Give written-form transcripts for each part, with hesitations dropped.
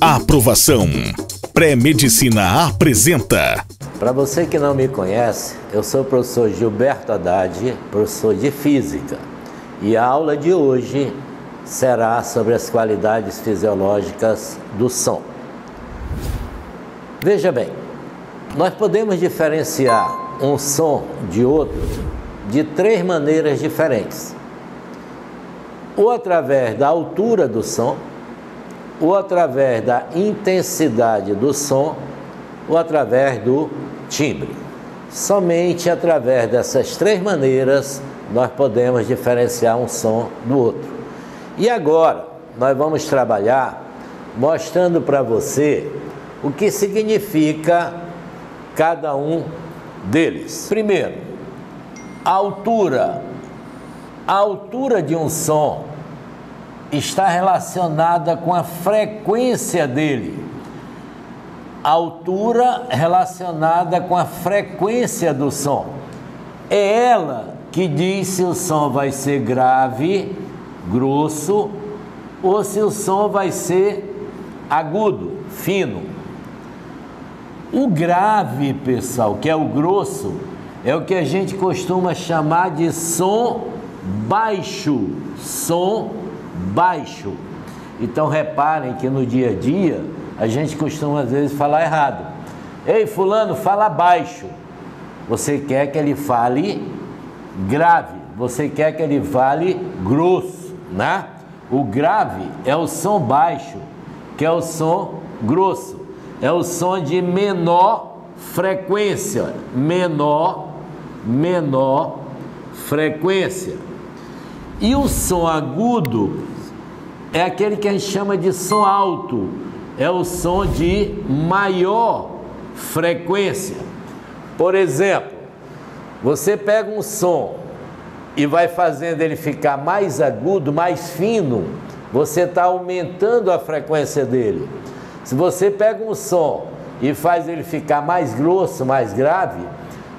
Aprovação. Pré-Medicina apresenta. Para você que não me conhece, eu sou o professor Gilberto Haddad, professor de Física. E a aula de hoje será sobre as qualidades fisiológicas do som. Veja bem, nós podemos diferenciar um som de outro de três maneiras diferentes. Ou através da altura do som, ou através da intensidade do som, ou através do timbre. Somente através dessas três maneiras nós podemos diferenciar um som do outro. E agora nós vamos trabalhar mostrando para você o que significa cada um deles. Primeiro, a altura. A altura de um som está relacionada com a frequência dele. A altura relacionada com a frequência do som. É ela que diz se o som vai ser grave, grosso, ou se o som vai ser agudo, fino. O grave, pessoal, que é o grosso, é o que a gente costuma chamar de som baixo. Som baixo. Então reparem que no dia a dia a gente costuma às vezes falar errado. Ei, fulano, fala baixo. Você quer que ele fale grave, você quer que ele fale grosso, né? O grave é o som baixo, que é o som grosso. É o som de menor frequência, menor frequência. E o som agudo é aquele que a gente chama de som alto, é o som de maior frequência. Por exemplo, você pega um som e vai fazendo ele ficar mais agudo, mais fino, você está aumentando a frequência dele. Se você pega um som e faz ele ficar mais grosso, mais grave,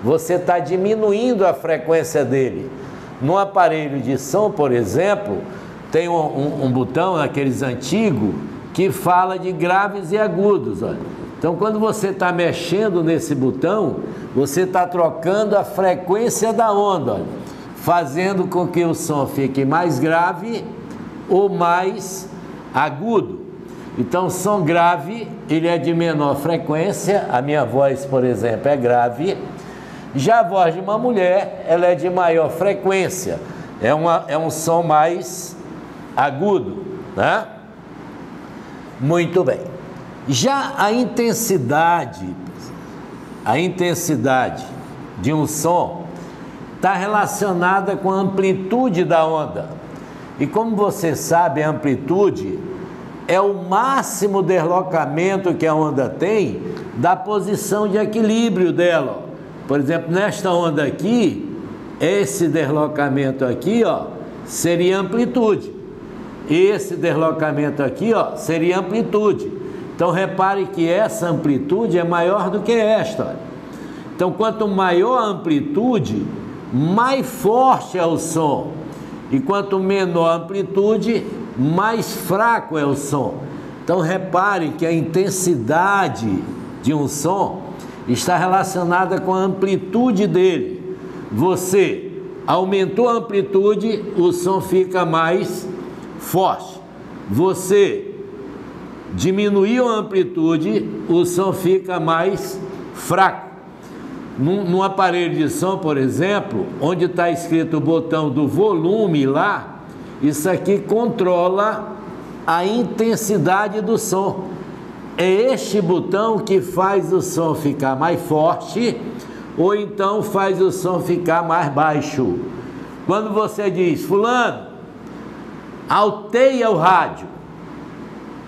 você está diminuindo a frequência dele. No aparelho de som, por exemplo, tem um botão, daqueles antigos, que fala de graves e agudos. Olha. Então, quando você está mexendo nesse botão, você está trocando a frequência da onda, olha, fazendo com que o som fique mais grave ou mais agudo. Então, som grave, ele é de menor frequência. A minha voz, por exemplo, é grave. Já a voz de uma mulher, ela é de maior frequência. É um som mais agudo, né? Muito bem. Já a intensidade de um som está relacionada com a amplitude da onda. E como você sabe, a amplitude é o máximo deslocamento que a onda tem da posição de equilíbrio dela. Por exemplo, nesta onda aqui, esse deslocamento aqui, ó, seria amplitude. Esse deslocamento aqui, ó, seria amplitude. Então, repare que essa amplitude é maior do que esta. Ó. Então, quanto maior a amplitude, mais forte é o som. E quanto menor a amplitude, mais fraco é o som. Então, repare que a intensidade de um som está relacionada com a amplitude dele. Você aumentou a amplitude, o som fica mais forte. Você diminuiu a amplitude, o som fica mais fraco. Num aparelho de som, por exemplo, onde está escrito o botão do volume lá, isso aqui controla a intensidade do som. É este botão que faz o som ficar mais forte ou então faz o som ficar mais baixo. Quando você diz, fulano, alteia o rádio,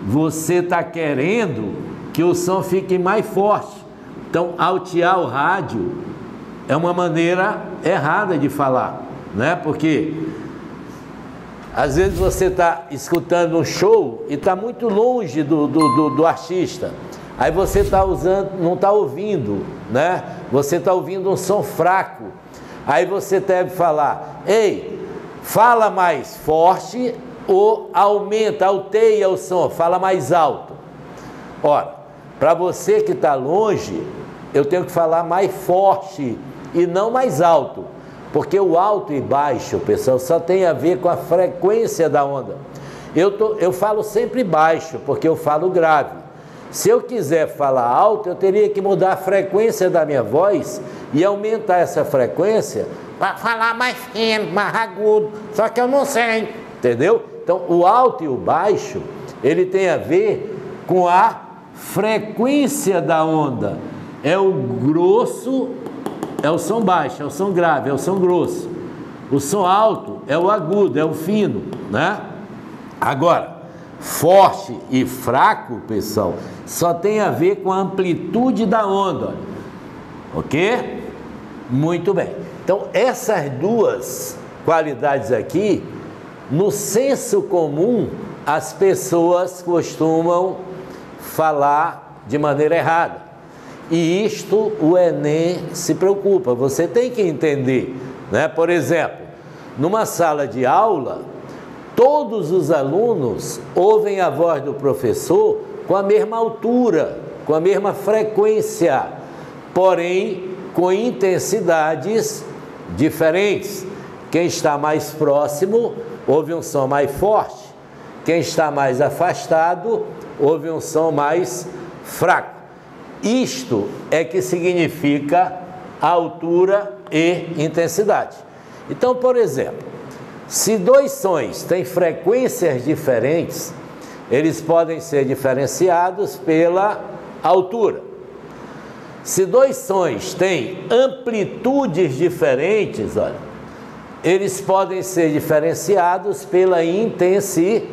você está querendo que o som fique mais forte. Então, altear o rádio é uma maneira errada de falar, né? Porque às vezes você está escutando um show e está muito longe do artista. Aí você está não está ouvindo, né? Você está ouvindo um som fraco. Aí você deve falar, ei, fala mais forte ou aumenta, alteia o som, fala mais alto. Ora, para você que está longe, eu tenho que falar mais forte e não mais alto, porque o alto e baixo, pessoal, só tem a ver com a frequência da onda. Eu falo sempre baixo, porque eu falo grave. Se eu quiser falar alto, eu teria que mudar a frequência da minha voz e aumentar essa frequência para falar mais fino, mais agudo, só que eu não sei, entendeu? Então, o alto e o baixo, ele tem a ver com a frequência da onda. É o grosso, é o som baixo, é o som grave, é o som grosso. O som alto é o agudo, é o fino, né? Agora, forte e fraco, pessoal, só tem a ver com a amplitude da onda, ok? Muito bem. Então, essas duas qualidades aqui, no senso comum, as pessoas costumam falar de maneira errada. E isto o Enem se preocupa, você tem que entender, né? Por exemplo, numa sala de aula, todos os alunos ouvem a voz do professor com a mesma altura, com a mesma frequência, porém com intensidades diferentes. Quem está mais próximo ouve um som mais forte, quem está mais afastado ouve um som mais fraco. Isto é que significa altura e intensidade. Então, por exemplo, se dois sons têm frequências diferentes, eles podem ser diferenciados pela altura. Se dois sons têm amplitudes diferentes, olha, eles podem ser diferenciados pela intensidade.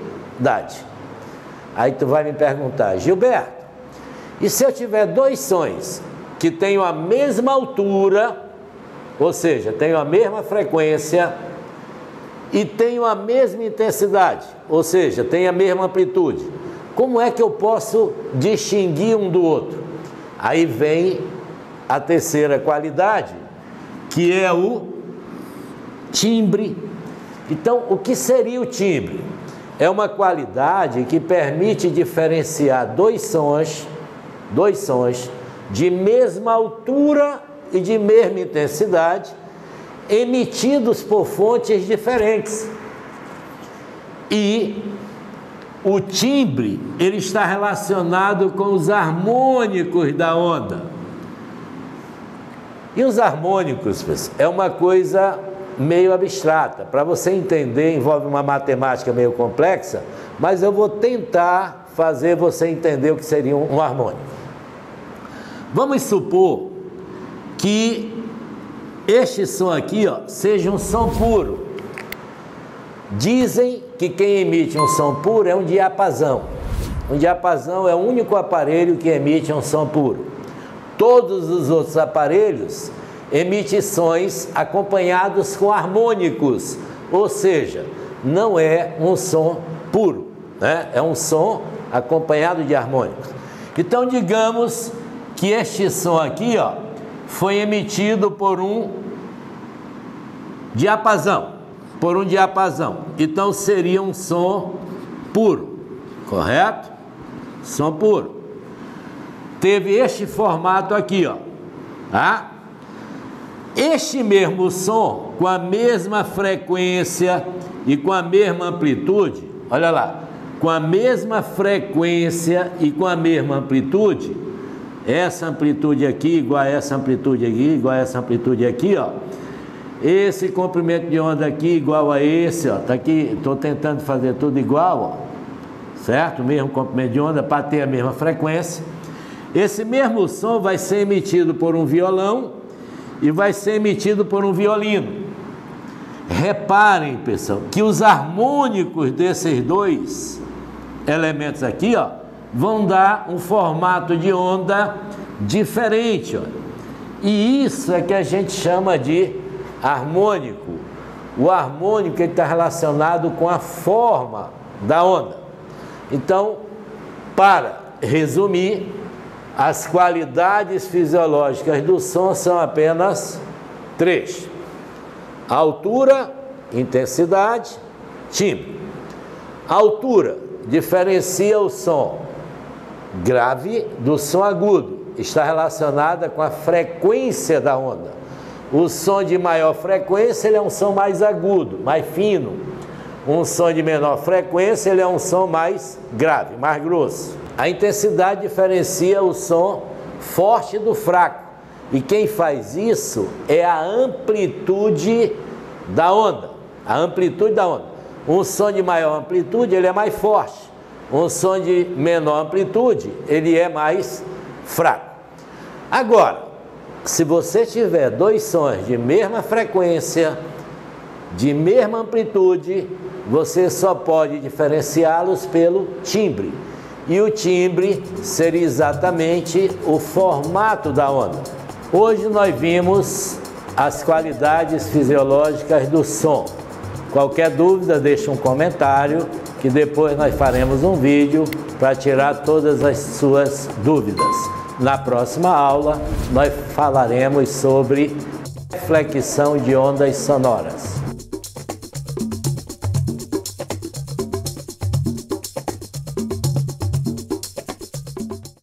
Aí tu vai me perguntar, Gilberto, e se eu tiver dois sons que tenham a mesma altura, ou seja, tenham a mesma frequência e tenham a mesma intensidade, ou seja, tenham a mesma amplitude, como é que eu posso distinguir um do outro? Aí vem a terceira qualidade, que é o timbre. Então, o que seria o timbre? É uma qualidade que permite diferenciar dois sons de mesma altura e de mesma intensidade, emitidos por fontes diferentes. E o timbre, ele está relacionado com os harmônicos da onda. E os harmônicos, pessoal, é uma coisa meio abstrata. Para você entender, envolve uma matemática meio complexa, mas eu vou tentar fazer você entender o que seria um harmônico. Vamos supor que este som aqui, ó, seja um som puro. Dizem que quem emite um som puro é um diapasão. Um diapasão é o único aparelho que emite um som puro. Todos os outros aparelhos emitem sons acompanhados com harmônicos, ou seja, não é um som puro, né? É um som acompanhado de harmônicos. Então, digamos que este som aqui, ó, foi emitido por um diapasão, então seria um som puro, correto? Som puro. Teve este formato aqui, ó, tá? Este mesmo som, com a mesma frequência e com a mesma amplitude, olha lá, com a mesma frequência e com a mesma amplitude, essa amplitude aqui igual a essa amplitude aqui, igual a essa amplitude aqui, ó. Esse comprimento de onda aqui igual a esse, ó. Tá aqui, estou tentando fazer tudo igual, ó. Certo? Mesmo comprimento de onda para ter a mesma frequência. Esse mesmo som vai ser emitido por um violão e vai ser emitido por um violino. Reparem, pessoal, que os harmônicos desses dois elementos aqui, ó, vão dar um formato de onda diferente, ó. E isso é que a gente chama de harmônico. O harmônico está relacionado com a forma da onda. Então, para resumir, as qualidades fisiológicas do som são apenas três: altura, intensidade, timbre. A altura diferencia o som grave do som agudo. Está relacionada com a frequência da onda. O som de maior frequência, ele é um som mais agudo, mais fino. Um som de menor frequência, ele é um som mais grave, mais grosso. A intensidade diferencia o som forte do fraco. E quem faz isso é a amplitude da onda. A amplitude da onda. Um som de maior amplitude, ele é mais forte. Um som de menor amplitude, ele é mais fraco. Agora, se você tiver dois sons de mesma frequência, de mesma amplitude, você só pode diferenciá-los pelo timbre. E o timbre seria exatamente o formato da onda. Hoje nós vimos as qualidades fisiológicas do som. Qualquer dúvida, deixe um comentário, que depois nós faremos um vídeo para tirar todas as suas dúvidas. Na próxima aula, nós falaremos sobre reflexão de ondas sonoras.